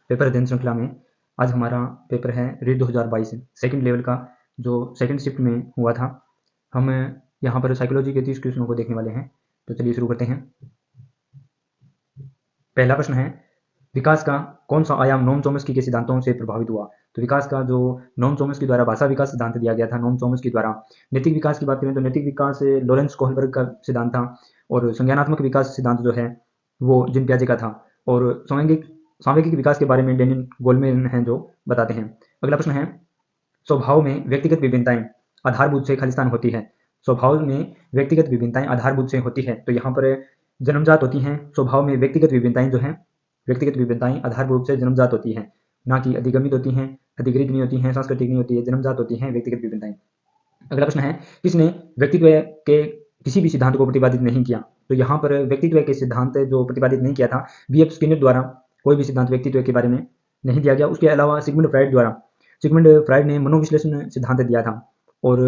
Paper अध्ययन श्रृंखला में आज हमारा पेपर है रीट 2022 सेकंड लेवल का, जो सेकंड शिफ्ट में हुआ था। हम यहाँ पर साइकोलॉजी के 30 क्वेश्चनों को देखने वाले हैं। तो चलिए शुरू करते हैं। पहला प्रश्न है, विकास का कौन सा आयाम नोम चॉम्स्की के सिद्धांतों से प्रभावित हुआ? तो विकास का जो नोम चॉम्स्की द्वारा भाषा विकास सिद्धांत दिया गया था नोम चॉम्स्की द्वारा। नैतिक विकास की बात करें तो नैतिक विकास लॉरेंस कोहलबर्ग का सिद्धांत था, और संज्ञानात्मक विकास सिद्धांत जो है वो जिन पियाजे का था, और सांवेगिक विकास के बारे में डेनियल गोलमैन हैं जो बताते हैं। अगला प्रश्न है, स्वभाव में व्यक्तिगत विभिन्नताएं आधारभूत से खालिस्तान होती है। स्वभाव में व्यक्तिगत विभिन्नताएं आधारभूत से होती है, तो यहाँ पर जन्मजात होती हैं। स्वभाव में व्यक्तिगत विभिन्नताएं जो हैं, व्यक्तिगत विभिन्नताएं आधारभूत से जन्मजात होती हैं, ना कि अधिगमित होती हैं, अधिकृत नहीं होती हैं, सांस्कृतिक नहीं होती है, जन्मजात होती हैं व्यक्तिगत विभिन्नताएं। अगला प्रश्न है, किसने व्यक्तित्व के किसी भी सिद्धांत को प्रतिपादित नहीं किया? तो यहाँ पर व्यक्तित्व के सिद्धांत जो प्रतिपादित नहीं किया था B.F. स्किनर द्वारा, कोई भी सिद्धांत व्यक्तित्व के बारे में नहीं दिया गया। उसके अलावा सिगमंड फ्राइड द्वारा, सिगमंड फ्राइड ने मनोविश्लेषण सिद्धांत दिया था, और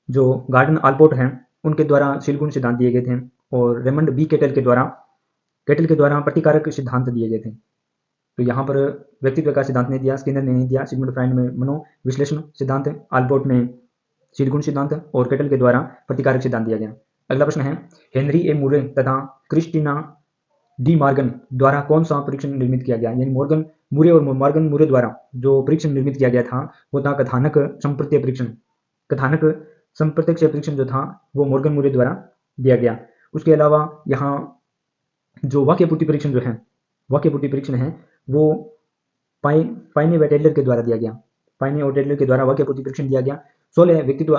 जो गार्डन आल्पोर्ट हैं उनके द्वारा शीलगुण सिद्धांत दिए गए थे, और रेमंड बी केटल के द्वारा प्रतिकारक सिद्धांत दिए गए थे। तो यहाँ पर व्यक्तित्व का सिद्धांत नहीं दिया, स्किनर ने नहीं दिया। सिगमंड फ्राइड में मनोविश्लेषण सिद्धांत, आल्पोर्ट ने शीलगुण सिद्धांत, और केटल के द्वारा प्रतिकारक सिद्धांत दिया गया। अगला प्रश्न है, हेनरी ए मुरे तथा क्रिस्टीना डी मॉर्गन द्वारा कौन सा परीक्षण निर्मित किया गया? यानी मॉर्गन मुरे द्वारा जो परीक्षण निर्मित किया गया था वो था कथानक संप्रत्यय परीक्षण। कथानक संप्रत्यक्ष परीक्षण जो था वो मॉर्गन मुरे द्वारा दिया गया। उसके अलावा यहाँ जो वाक्यपूर्ति परीक्षण जो है, वाक्यपूर्ति परीक्षण है वो पाइने व टेलर के द्वारा दिया गया। पाइने और टेलर के द्वारा वाक्यपूर्ति परीक्षण दिया गया। 16 व्यक्तित्व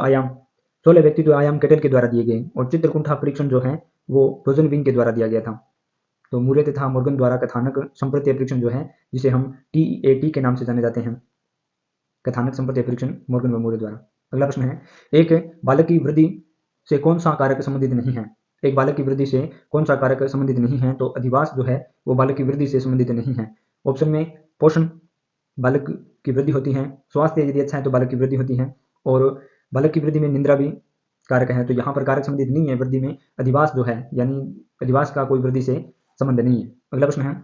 आयाम केटल के द्वारा दिए गए, और चित्रकुंठा परीक्षण जो है वो रोजनविंग के द्वारा दिया गया था। तो मुरे तथा मॉर्गन द्वारा कथानक संप्रत्यय परीक्षण जो है, जिसे हम TAT के नाम से जाने जाते हैं, कथानक संप्रत्यय परीक्षण मॉर्गन व मुरे द्वारा। अगला प्रश्न है, एक बालक की वृद्धि से कौन सा कारक संबंधित नहीं है? एक बालक की वृद्धि से कौन सा कारक संबंधित नहीं है? तो अधिवास जो है वो बालक की वृद्धि से संबंधित नहीं है। ऑप्शन में पोषण बालक की वृद्धि होती है, स्वास्थ्य यदि अच्छा है तो बालक की वृद्धि होती है, और बालक की वृद्धि में निद्रा भी कारक है। तो यहाँ पर कारक संबंधित नहीं है वृद्धि में, अधिवास जो है, यानी अधिवास का कोई वृद्धि से संबंध नहीं है। अगला प्रश्न है,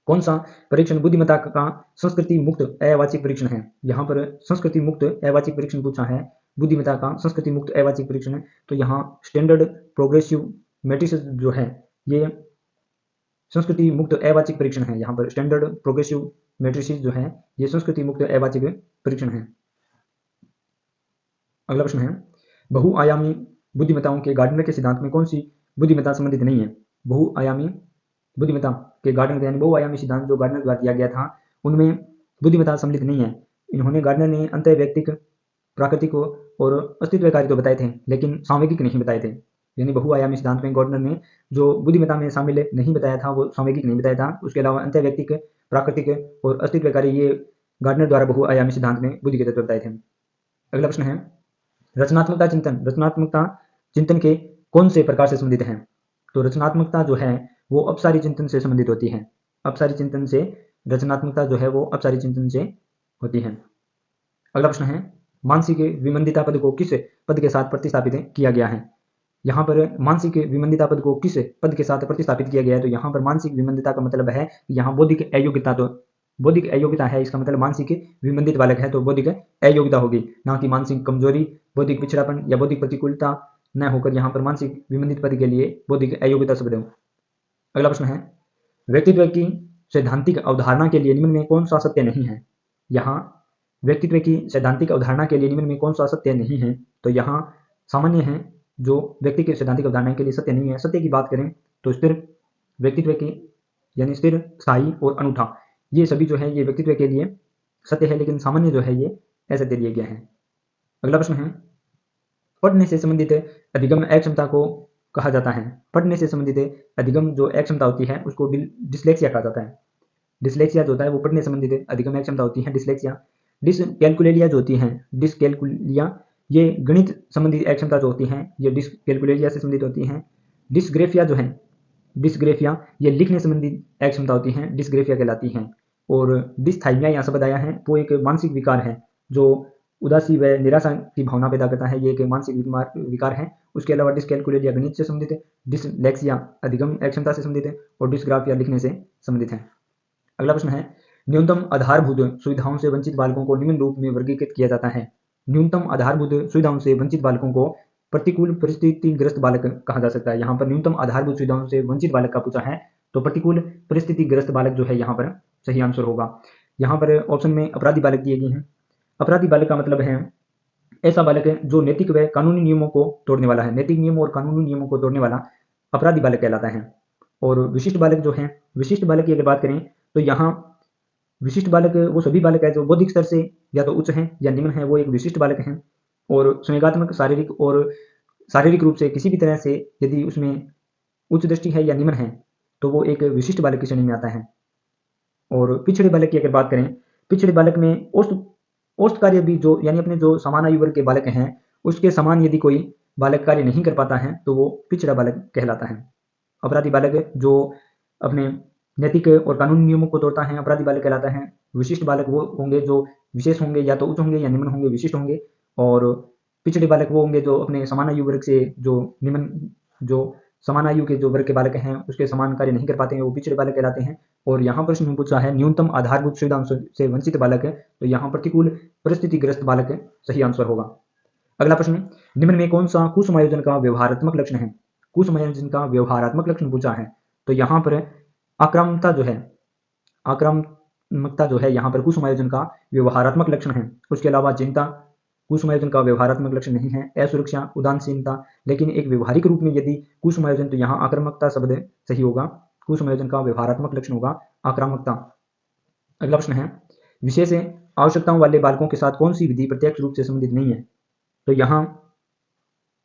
कौन सा परीक्षण बुद्धिमत्ता का संस्कृति मुक्त अवाचिक परीक्षण है? यहाँ पर संस्कृति मुक्त अवाचिक परीक्षण पूछा है, बुद्धिमत्ता का संस्कृति मुक्त अवाचिक परीक्षण है। तो यहाँ स्टैंडर्ड प्रोग्रेसिव मैट्रिसेस जो है ये संस्कृति मुक्त अवाचिक परीक्षण है। यहाँ पर स्टैंडर्ड प्रोग्रेसिव मैट्रिसेस जो है ये संस्कृति मुक्त अवाचिक परीक्षण है। अगला प्रश्न है, बहुआयामी बुद्धिमत्ताओं के गार्डनर के सिद्धांत में कौन सी बुद्धिमत्ता संबंधित नहीं है? बहुआयामी बुद्धिमत्ता के गार्डनर यानी बहुआयामी सिद्धांत जो गार्डनर द्वारा दिया गया था उनमें बुद्धिमत्ता सम्मिलित नहीं है। इन्होंने गार्डनर ने अंतर्वैयक्तिक, प्राकृतिक और अस्तित्वकारी तो बताए थे, लेकिन सांवेगिक नहीं बताए थे। यानी बहुआयामी सिद्धांत में गार्डनर ने जो बुद्धिमत्ता में शामिल नहीं बताया था वो सांवेगिक नहीं बताया था। उसके अलावा अंतर्वैयक्तिक, प्राकृतिक और अस्तित्वकारी ये गार्डनर द्वारा बहुआयामी सिद्धांत में बुद्धि के तत्व बताए थे। अगला प्रश्न है, रचनात्मकता चिंतन के कौन से प्रकार से संबंधित हैं? तो रचनात्मकता जो है वो अपसारी चिंतन से संबंधित होती है। अपसारी चिंतन से रचनात्मकता जो है वो अपसारी चिंतन से होती है। अगला प्रश्न है, मानसिक विमंदिता पद को किस पद के साथ प्रतिस्थापित किया गया है? यहाँ पर मानसिक विमंदिता पद को किस पद के साथ प्रतिस्थापित किया गया है? तो यहाँ पर मानसिक विमंदिता का मतलब है यहाँ बौद्धिक अयोग्यता। तो बौद्धिक अयोग्यता है, इसका मतलब मानसिक विमंदित बालक है तो बौद्धिक अयोग्यता होगी, ना कि मानसिक कमजोरी, बौद्धिक पिछड़ापन या बौद्धिक प्रतिकूलता न होकर यहाँ पर मानसिक विमंदित पद के लिए बौद्धिक अयोग्यता शब्द है। अगला प्रश्न है, व्यक्तित्व की सैद्धांतिक अवधारणा के लिए निम्न में कौन सा सत्य नहीं है? यहाँ व्यक्तित्व की सैद्धांतिक अवधारणा के लिए निम्न में कौन सा सत्य नहीं है? तो यहाँ सामान्य है जो व्यक्ति के सैद्धांतिक अवधारणा के लिए सत्य नहीं है। सत्य की बात करें तो स्थिर व्यक्तित्व की, यानी स्थिर, स्थायी और अनूठा, ये सभी जो है ये व्यक्तित्व के लिए सत्य है, लेकिन सामान्य जो है ये असत्य दिया गया है। अगला प्रश्न है, पढ़ने से संबंधित अधिगम अक्षमता को कहा जाता है। पढ़ने से संबंधित अधिगम जो अक्षमता होती है उसको डिस्लेक्सिया कहा जाता है। डिस्लेक्सिया जो होता है वो पढ़ने से संबंधित अधिगम अक्षमता होती है, डिस्लेक्सिया। डिसकैलकुलेरिया जो होती है, डिसकैलकुलिया, ये गणित संबंधी अक्षमता जो होती है ये डिसकैलकुलेरिया से संबंधित होती है। डिस्ग्रेफिया जो है, डिस्ग्रेफिया ये लिखने संबंधी अक्षमता होती है, डिस्ग्रेफिया कहलाती है। और डिस्थाइमिया यहाँ शब्द आया है, वो एक मानसिक विकार है जो उदासी व निराशा की भावना पैदा करता है, ये एक मानसिक विकार है। उसके अलावा डिसकैलकुलेरिया गणित से संबंधित है, डिसलेक्सिया अधिगम अक्षमता से संबंधित है, और डिस्ग्राफिया लिखने से संबंधित है। अगला प्रश्न है, न्यूनतम आधारभूत सुविधाओं से वंचित बालकों को निम्न रूप में वर्गीकृत किया जाता है। न्यूनतम आधारभूत सुविधाओं से वंचित बालकों को प्रतिकूल परिस्थितिग्रस्त बालक कहा जा सकता है। यहाँ पर न्यूनतम आधारभूत सुविधाओं से वंचित बालक का पूछा है, तो प्रतिकूल परिस्थितिग्रस्त बालक जो है यहाँ पर सही आंसर होगा। यहाँ पर ऑप्शन में अपराधी बालक दिए गए हैं। अपराधी बालक का मतलब है ऐसा बालक है जो नैतिक व कानूनी नियमों को तोड़ने वाला है। नैतिक नियमों और कानूनी नियमों को तोड़ने वाला अपराधी बालक कहलाता है। और विशिष्ट बालक जो है, विशिष्ट बालक की अगर बात करें तो यहाँ विशिष्ट बालक वो सभी बालक है जो बौद्धिक स्तर से या तो उच्च हैं या निम्न है, वो एक विशिष्ट बालक है। और संवेगात्मक, शारीरिक और शारीरिक रूप से किसी भी तरह से यदि उसमें उच्च दृष्टि है या निम्न है तो वो एक विशिष्ट बालक की श्रेणी में आता है। और पिछड़े बालक की अगर बात करें, पिछड़े बालक में औसत कार्य भी जो यानी अपने जो समान आयु वर्ग के बालक हैं उसके समान यदि कोई बालक कार्य नहीं कर पाता है तो वो पिछड़ा बालक कहलाता है। अपराधी बालक जो अपने नैतिक और कानूनी नियमों को तोड़ता है अपराधी बालक कहलाता है। विशिष्ट बालक वो होंगे जो विशेष होंगे, या तो उच्च होंगे या निम्न होंगे, विशिष्ट होंगे। और पिछड़े बालक वो होंगे जो अपने समान आयु वर्ग से जो निम्न, जो समान आयु के जो वर्ग के बालक हैं उसके समान कार्य नहीं कर पाते हैं, वो पिछड़े बालक कहलाते हैं। और यहाँ प्रश्न में पूछा है न्यूनतम आधारभूत सुविधाओं से वंचित बालक है, तो यहाँ प्रतिकूल परिस्थितिग्रस्त बालक सही आंसर होगा। अगला प्रश्न, निम्न में कौन सा कुसमायोजन का व्यवहारात्मक लक्षण है? कुसमायोजन का व्यवहारात्मक लक्षण पूछा है, तो यहाँ पर आक्रामकता जो है, आक्रामकता जो है यहाँ पर कुसमायोजन का व्यवहारात्मक लक्षण है। उसके अलावा चिंता कुसमायोजन का व्यवहारात्मक लक्षण नहीं है। असुरक्षा, उदासीनता, लेकिन एक व्यवहारिक रूप में यदि कुसमायोजन तो यहाँ आक्रामकता शब्द सही होगा। कुसमायोजन का व्यवहारात्मक लक्षण होगा आक्रामकता। अगला प्रश्न है, विशेष आवश्यकताओं वाले बालकों के साथ कौन सी विधि प्रत्यक्ष रूप से संबंधित नहीं है? तो यहाँ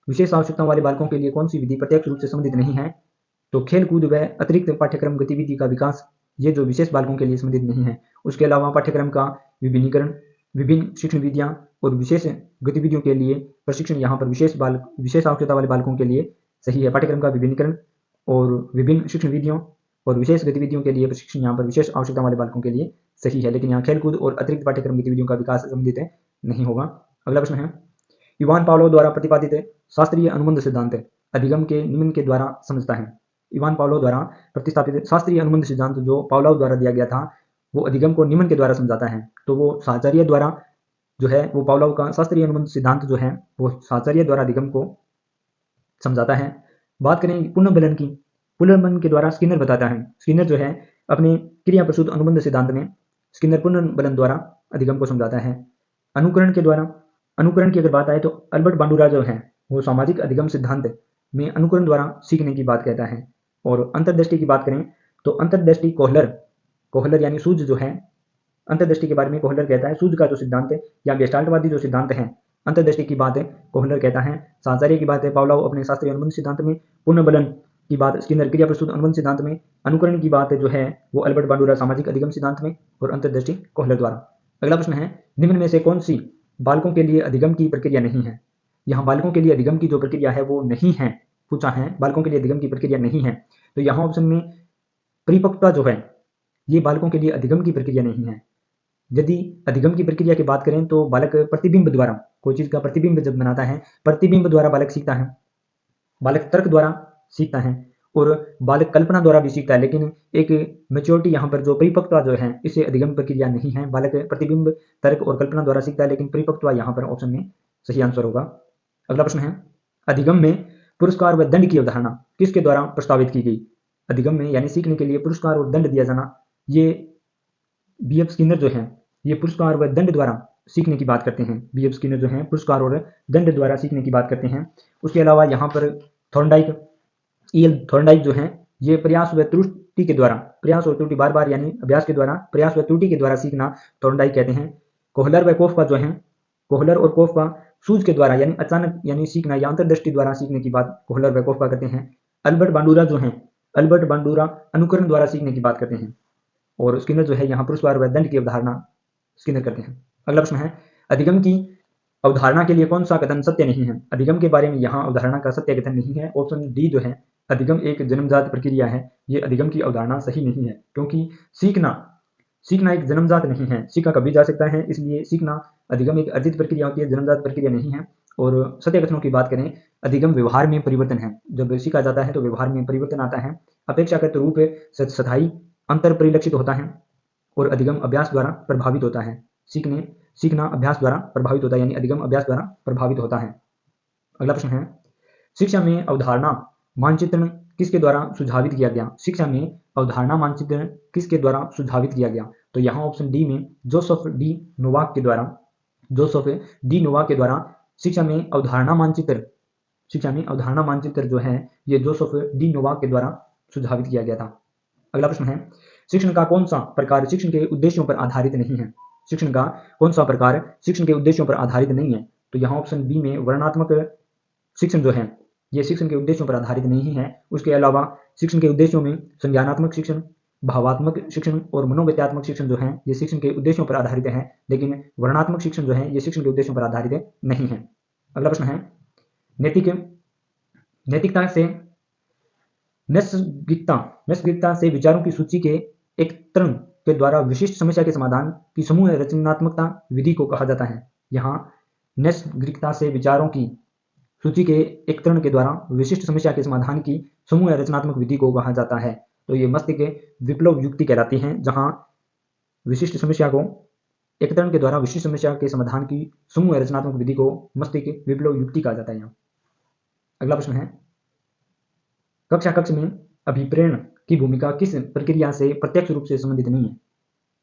विशेष आवश्यकताओं वाले बालकों के लिए कौन सी विधि प्रत्यक्ष रूप से संबंधित नहीं है? तो खेल कूद व अतिरिक्त पाठ्यक्रम गतिविधि का विकास, ये जो विशेष बालकों के लिए संबंधित नहीं है। उसके अलावा पाठ्यक्रम का विभिन्नीकरण, विभिन्न शिक्षण विधियां और विशेष गतिविधियों के लिए प्रशिक्षण, यहाँ पर विशेष आवश्यकता वाले बालकों के लिए सही है। पाठ्यक्रम का विभिन्नीकरण और विभिन्न शिक्षण विधियों और विशेष गतिविधियों के लिए प्रशिक्षण यहाँ पर विशेष आवश्यकता वाले बालकों के लिए सही है, लेकिन यहाँ खेलकूद और अतिरिक्त पाठ्यक्रम गतिविधियों का विकास संबंधित नहीं होगा। अगला प्रश्न है, इवान पावलोव द्वारा प्रतिपादित शास्त्रीय अनुबंध सिद्धांत अधिगम के निम्न के द्वारा समझता है। इवान पावलोव द्वारा प्रतिस्थापित शास्त्रीय अनुबंध सिद्धांत जो पावलोव द्वारा दिया गया था वो अधिगम को निम्न के द्वारा समझाता है। तो वो साहचर्य द्वारा जो है, वो पावलोव का शास्त्रीय अनुबंध सिद्धांत जो है वो साहचर्य द्वारा अधिगम को समझाता है। बात करें पुनर्बलन की, पुनर्बलन के द्वारा स्किनर बताता है। स्किनर जो है अपने क्रिया प्रसूत अनुबंध सिद्धांत में स्किनर पुनर्बलन द्वारा अधिगम को समझाता है। अनुकरण के द्वारा, अनुकरण की अगर बात आए तो अल्बर्ट बांडुरा जो है वो सामाजिक अधिगम सिद्धांत में अनुकरण द्वारा सीखने की बात कहता है। और अंतर्दृष्टि की बात करें तो अंतर्दृष्टि कोहलर यानी सूझ जो है, अंतर्दृष्टि के बारे में कोहलर कहता है सूझ का जो सिद्धांत है या गेस्टाल्टवादी जो सिद्धांत है, अंतर्दृष्टि की बात है कोहलर कहता है। साहचर्य की बात है पावलोव अपने शास्त्रीय अनुबंध सिद्धांत में, पुनर्बलन की बात स्किनर क्रिया प्रस्तुत अनुबंध सिद्धांत में, अनुकरण की बात जो है वो अल्बर्ट बांडुरा सामाजिक अधिगम सिद्धांत में, और अंतर्दृष्टि कोहलर द्वारा। अगला प्रश्न है, निम्न में से कौन सी बालकों के लिए अधिगम की प्रक्रिया नहीं है? यहाँ बालकों के लिए अधिगम की जो प्रक्रिया है वो नहीं है, पूछा है बालकों के लिए अधिगम की प्रक्रिया नहीं है। तो यहाँ ऑप्शन में परिपक्वता जो है ये बालकों के लिए अधिगम की प्रक्रिया नहीं है। यदि अधिगम की प्रक्रिया की बात करें तो बालक प्रतिबिंब द्वारा, कोई चीज का प्रतिबिंब जब बनाता है, प्रतिबिंब द्वारा बालक सीखता है, बालक तर्क द्वारा सीखता है और बालक कल्पना द्वारा भी सीखता है। लेकिन एक मेच्योरिटी यहाँ पर जो परिपक्वता जो है इसे अधिगम प्रक्रिया नहीं है। बालक प्रतिबिंब, तर्क और कल्पना द्वारा सीखता है, लेकिन परिपक्वता यहाँ पर ऑप्शन में सही आंसर होगा। अगला प्रश्न है, अधिगम में पुरस्कार व दंड की अवधारणा किसके द्वारा प्रस्तावित की गई? अधिगम में यानी सीखने के लिए पुरस्कार और दंड दिया जाना, ये बी.एफ. स्किनर जो है ये पुरस्कार व दंड द्वारा सीखने की बात करते हैं। बी.एफ. स्किनर जो है पुरस्कार और दंड द्वारा सीखने की बात करते हैं। उसके अलावा यहाँ पर थॉर्नडाइक, ई.एल. थॉर्नडाइक जो है ये प्रयास व त्रुटि के द्वारा, प्रयास और त्रुटि बार बार यानी अभ्यास के द्वारा, प्रयास व त्रुटि के द्वारा सीखना थॉर्नडाइक कहते हैं। कोहलर व कोफ्का जो है, कोहलर और कोफ्का सूझ के द्वारा यानी अचानक यानी सीखना या अंतर्दृष्टि द्वारा सीखने की बात कोहलर व कोफ्का करते हैं। अल्बर्ट बांडुरा जो है, अल्बर्ट बांडुरा अनुकरण द्वारा सीखने की बात करते हैं। और स्किनर जो है यहाँ पुरस्कार व दंड की अवधारणा स्किनर करते हैं। अगला प्रश्न है, अधिगम की अवधारणा के लिए कौन सा कथन सत्य नहीं है? अधिगम के बारे में यहाँ अवधारणा का सत्य कथन नहीं है। ऑप्शन डी जो है अधिगम एक जन्मजात प्रक्रिया है, ये अधिगम की अवधारणा सही नहीं है, क्योंकि सीखना एक जन्मजात नहीं है, सीखा कभी जा सकता है, इसलिए सीखना अधिगम एक अर्जित प्रक्रिया होती है, जन्मजात प्रक्रिया नहीं है। और सत्य कथनों की बात करें, अधिगम व्यवहार में परिवर्तन है, जब सीखा जाता है तो व्यवहार में परिवर्तन आता है। अपेक्षाकृत रूप स्थायी अंतर परिलक्षित होता है, और अधिगम अभ्यास द्वारा प्रभावित होता है। सीखना अभ्यास द्वारा प्रभावित होता है, यानी अधिगम अभ्यास द्वारा प्रभावित होता है। अगला प्रश्न है, शिक्षा में अवधारणा मानचित्रण किसके द्वारा सुझावित किया गया? शिक्षा में अवधारणा मानचित्रण किसके द्वारा सुझावित किया गया? तो यहाँ ऑप्शन डी में जोसेफ डी नोवाक के द्वारा शिक्षा में अवधारणा मानचित्र जो है ये जोसेफ डी नोवाक के द्वारा सुझावित किया गया था। अगला प्रश्न है, शिक्षण का कौन सा प्रकार शिक्षण के उद्देश्यों पर आधारित नहीं है? शिक्षण का कौन सा प्रकार शिक्षण के उद्देश्यों पर आधारित नहीं है? तो यहाँ ऑप्शन बी में वर्णनात्मक शिक्षण जो है ये शिक्षण के उद्देश्यों पर आधारित नहीं है। उसके अलावा शिक्षण के उद्देश्यों में संज्ञानात्मक शिक्षण, भावात्मक शिक्षण और मनोगत्यात्मक शिक्षण जो है ये शिक्षण के उद्देश्यों पर आधारित है, लेकिन वर्णनात्मक शिक्षण जो है ये शिक्षण के उद्देश्यों पर आधारित नहीं है। अगला प्रश्न है, नैतिकता से नैसर्गिकता से विचारों की सूची के एकत्रण के द्वारा विशिष्ट समस्या के समाधान की समूह रचनात्मकता विधि को कहा जाता है। यहाँ नैसर्गिकता से विचारों की सूची के एकत्रण के द्वारा विशिष्ट समस्या के समाधान की समूह रचनात्मक विधि को कहा जाता है। तो ये मस्तिष्क विप्लव युक्ति कहलाती है, जहाँ विशिष्ट समस्या को एकत्रण के द्वारा विशिष्ट समस्या के समाधान की समूह रचनात्मक विधि को मस्तिष्क विप्लव युक्ति कहा जाता है। यहाँ अगला प्रश्न है, कक्ष में अभिप्रेरण की भूमिका किस प्रक्रिया से प्रत्यक्ष रूप से संबंधित नहीं है?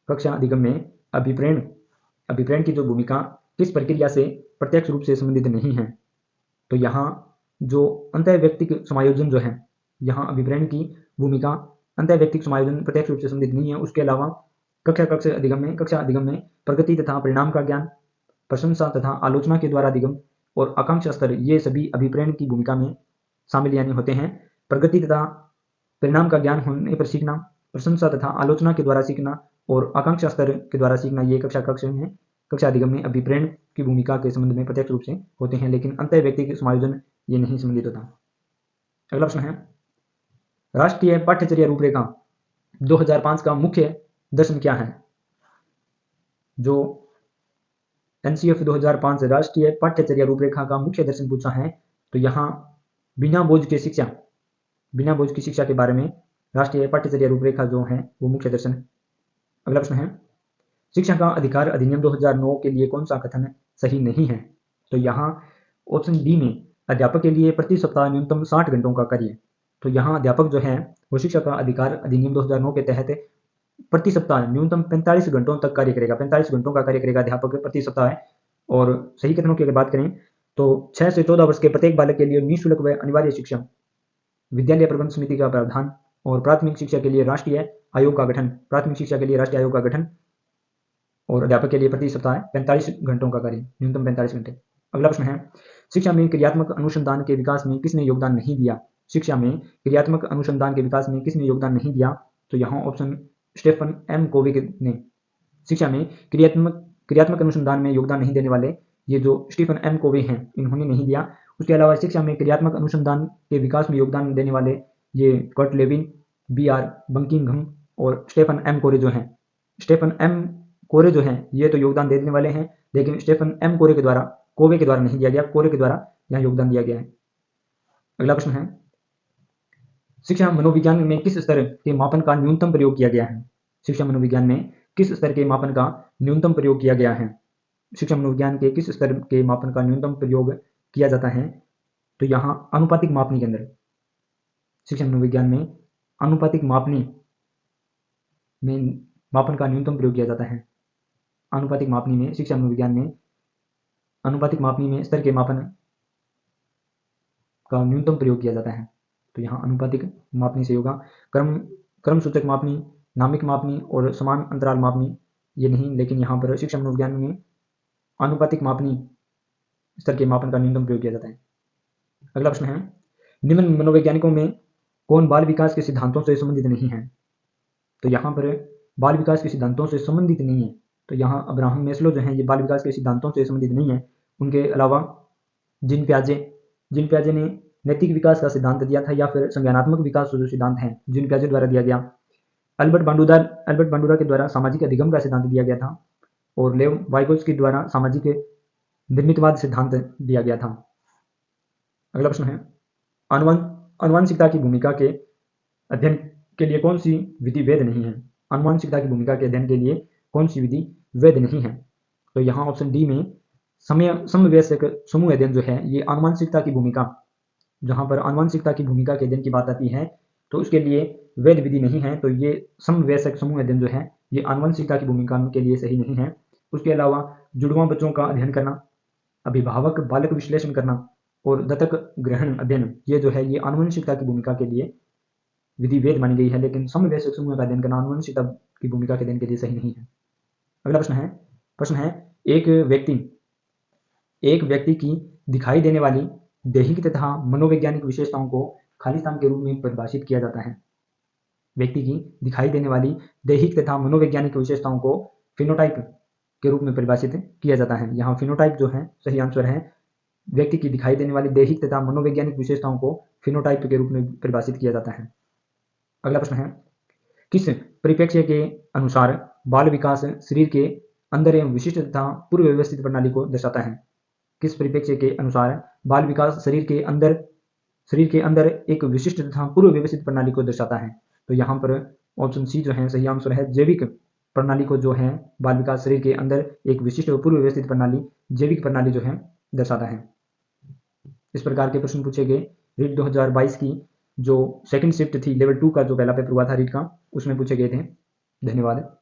कक्षा अधिगम में अभिप्रेरण की जो भूमिका किस प्रक्रिया से प्रत्यक्ष रूप से संबंधित नहीं है? तो यहाँ जो अंतःव्यक्तिक समायोजन जो है, यहाँ अभिप्रेरण की भूमिका अंतःव्यक्तिक समायोजन प्रत्यक्ष रूप से संबंधित नहीं है। उसके अलावा कक्षा अधिगम में प्रगति तथा परिणाम का ज्ञान, प्रशंसा तथा आलोचना के द्वारा अधिगम और आकांक्षा स्तर ये सभी अभिप्रेरण की भूमिका में शामिल यानी होते हैं। प्रगति तथा परिणाम का ज्ञान होने पर सीखना, प्रशंसा तथा आलोचना के द्वारा सीखना और आकांक्षा स्तर के द्वारा सीखना ये कक्षा अधिगम में अभिप्रेरण की भूमिका के संबंध में प्रत्यक्ष रूप से होते हैं, लेकिन अंतःव्यक्तिक समायोजन ये नहीं संबंधित होता। अगला प्रश्न है, राष्ट्रीय पाठ्यचर्या रूपरेखा 2005 का मुख्य दर्शन क्या है? जो एनसीएफ 2005 राष्ट्रीय पाठ्यचर्या रूपरेखा का मुख्य दर्शन पूछा है, तो यहाँ बिना बोझ की शिक्षा के बारे में राष्ट्रीय पाठ्यचर्या रूपरेखा जो है वो मुख्य दर्शन है। अगला प्रश्न है, शिक्षा का अधिकार अधिनियम 2009 के लिए कौन सा कथन सही नहीं है? तो यहाँ ऑप्शन बी में अध्यापक के लिए प्रति सप्ताह न्यूनतम 60 घंटों का कार्य। तो यहाँ अध्यापक जो है वो शिक्षा का अधिकार अधिनियम 2009 के तहत प्रति सप्ताह न्यूनतम 45 घंटों तक कार्य करेगा। 45 घंटों का कार्य करेगा अध्यापक प्रति सप्ताह। और सही कथनों की अगर बात करें तो 6 से 14 वर्ष के प्रत्येक बालक के लिए निःशुल्क व अनिवार्य शिक्षा, विद्यालय प्रबंध समिति का प्रावधान और प्राथमिक शिक्षा के लिए राष्ट्रीय आयोग का गठन और अध्यापक के लिए प्रति सप्ताह 45 घंटों का कार्य, न्यूनतम 45 घंटे। अगला प्रश्न है, शिक्षा में क्रियात्मक अनुसंधान के विकास में किसने योगदान नहीं दिया? शिक्षा में क्रियात्मक अनुसंधान के विकास में किसने योगदान नहीं दिया? तो यहाँ ऑप्शन स्टीफन एम कोवे ने शिक्षा में क्रियात्मक अनुसंधान में योगदान नहीं देने वाले ये जो स्टीफन एम कोवे हैं इन्होंने नहीं दिया। उसके अलावा शिक्षा में क्रियात्मक अनुसंधान के विकास में योगदान देने वाले ये कर्ट लेविन, B.R. बंकिंघम और स्टीफन एम कोरे जो हैं। स्टीफन एम कोरे जो हैं ये तो योगदान देने वाले हैं, लेकिन स्टीफन एम कोवे के द्वारा नहीं दिया गया, कोरे के द्वारा यहाँ योगदान दिया गया है। अगला प्रश्न है, शिक्षा मनोविज्ञान में किस स्तर के मापन का न्यूनतम प्रयोग किया गया है? शिक्षा मनोविज्ञान में किस स्तर के मापन का न्यूनतम प्रयोग किया गया है? शिक्षा मनोविज्ञान के किस स्तर के मापन का न्यूनतम प्रयोग किया जाता है? तो यहाँ आनुपातिक मापनी के अंदर शिक्षा मनोविज्ञान में आनुपातिक मापनी में मापन का न्यूनतम प्रयोग किया जाता है। आनुपातिक मापनी में शिक्षा मनोविज्ञान में आनुपातिक मापनी में स्तर के मापन का न्यूनतम प्रयोग किया जाता है। तो यहाँ अनुपातिक मापनी से होगा। क्रम सूचक मापनी, नामिक मापनी और समान अंतराल मापनी ये नहीं, लेकिन यहाँ पर शिक्षा मनोविज्ञान में आनुपातिक मापनी स्तर के मापन का न्यूनतम प्रयोग किया जाता है। अगला प्रश्न है, निम्न मनोवैज्ञानिकों में कौन बाल विकास के सिद्धांतों से संबंधित नहीं है? तो यहाँ पर बाल विकास के सिद्धांतों से संबंधित नहीं है। तो यहाँ अब्राहम मैस्लो जो हैं ये बाल विकास के सिद्धांतों से संबंधित नहीं है। उनके अलावा जीन प्याजे ने नैतिक विकास का सिद्धांत दिया था, या फिर संज्ञानात्मक विकास जो सिद्धांत है जीन प्याजे द्वारा दिया गया। अल्बर्ट बांडुरा के द्वारा सामाजिक अधिगम का सिद्धांत दिया गया था और लेव वाइगोत्स्की द्वारा सामाजिक निर्मितवाद सिद्धांत दिया गया था। अगला प्रश्न है, आनुवंशिकता की भूमिका के अध्ययन के लिए कौन सी विधि वैध नहीं है? आनुवंशिकता की भूमिका के अध्ययन के लिए कौन सी विधि वैध नहीं है? तो यहाँ ऑप्शन डी में समवयस्क समूह अध्ययन जो है ये आनुवंशिकता की भूमिका, जहाँ पर आनुवंशिकता की भूमिका के अध्ययन की बात आती है तो उसके लिए वैध विधि नहीं है। तो ये समवयस्क समूह अध्ययन जो है ये आनुवंशिकता की भूमिका के लिए सही नहीं है। उसके अलावा जुड़वा बच्चों का अध्ययन करना, अभिभावक बालक विश्लेषण करना और दत्तक ग्रहण अध्ययन, ये जो है ये आनुवंशिकता की भूमिका के लिए विधि वैध मानी गई है, लेकिन समवयस्क समूह का अध्ययन करना आनुवंशिकता की भूमिका के अध्ययन के लिए सही नहीं है। अगला प्रश्न है एक व्यक्ति की दिखाई देने वाली दैहिक तथा मनोवैज्ञानिक विशेषताओं को खाली स्थान के रूप में परिभाषित किया जाता है। व्यक्ति की दिखाई देने वाली दैहिक तथा मनोवैज्ञानिक विशेषताओं को फिनोटाइप के रूप में परिभाषित किया जाता है। यहाँ फिनोटाइप जो है सही आंसर है। व्यक्ति की दिखाई देने वाली दैहिक तथा मनोवैज्ञानिक विशेषताओं को फिनोटाइप के रूप में परिभाषित किया जाता है। अगला प्रश्न है किस परिप्रेक्ष्य के अनुसार बाल विकास शरीर के अंदर एवं विशिष्ट तथा पूर्व व्यवस्थित प्रणाली को दर्शाता है? किस परिप्रेक्ष्य के अनुसार बाल विकास शरीर के अंदर एक विशिष्ट तथा पूर्व व्यवस्थित प्रणाली को दर्शाता है? तो यहाँ पर ऑप्शन सी जो है सही आंसर है। जैविक प्रणाली को जो है बाल विकास शरीर के अंदर एक विशिष्ट और पूर्व व्यवस्थित प्रणाली, जैविक प्रणाली जो है दर्शाता है। इस प्रकार के प्रश्न पूछे गए। रीट 2022 की जो सेकंड शिफ्ट थी लेवल 2 का जो पहला पेपर हुआ था रीट का, उसमें पूछे गए थे। धन्यवाद।